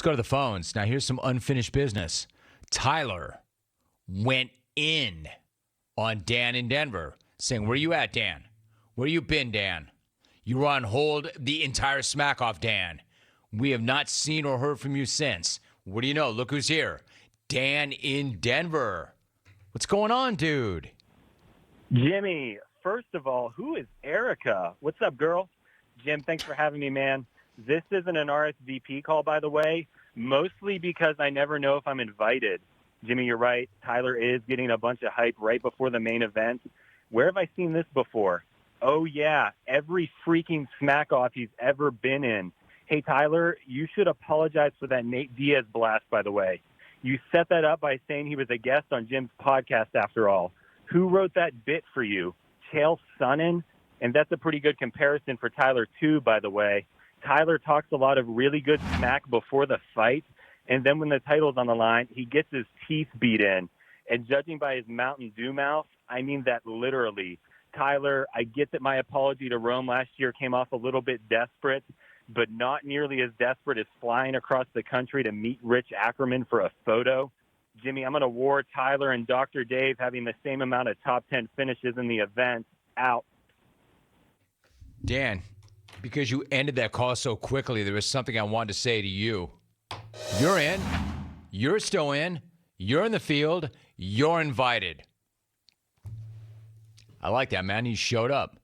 go to the phones. Now, here's some unfinished business. Tyler went in on Dan in Denver, saying, where you at, Dan? Where you been, Dan? You were on hold the entire Smackoff, Dan. We have not seen or heard from you since. What do you know? Look who's here. Dan in Denver. What's going on, dude? Jimmy, first of all, who is Erica? What's up, girl? Jim, thanks for having me, man. This isn't an RSVP call, by the way, mostly because I never know if I'm invited. Jimmy, you're right. Tyler is getting a bunch of hype right before the main event. Where have I seen this before? Oh, yeah, every freaking Smackoff he's ever been in. Hey, Tyler, you should apologize for that Nate Diaz blast, by the way. You set that up by saying he was a guest on Jim's podcast, after all. Who wrote that bit for you? Chael Sonnen? And that's a pretty good comparison for Tyler, too, by the way. Tyler talks a lot of really good smack before the fight, and then when the title's on the line, he gets his teeth beat in. And judging by his Mountain Dew mouth, I mean that literally. Tyler, I get that my apology to Rome last year came off a little bit desperate, but not nearly as desperate as flying across the country to meet Rich Ackerman for a photo. Jimmy, I'm going to award Tyler and Dr. Dave having the same amount of top 10 finishes in the event. Out. Dan, because you ended that call so quickly, there was something I wanted to say to you. You're in. You're still in. You're in the field. You're invited. I like that, man. He showed up.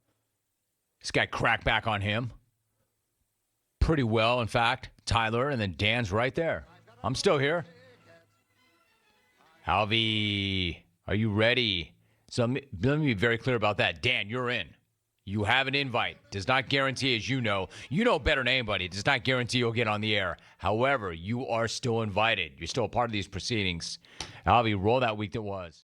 This guy cracked back on him. Pretty well, in fact. Tyler, and then Dan's right there. I'm still here. Alvy, are you ready? So let me be very clear about that. Dan, you're in. You have an invite. Does not guarantee, as you know better than anybody, does not guarantee you'll get on the air. However, you are still invited. You're still a part of these proceedings. Alvy, roll that week that was.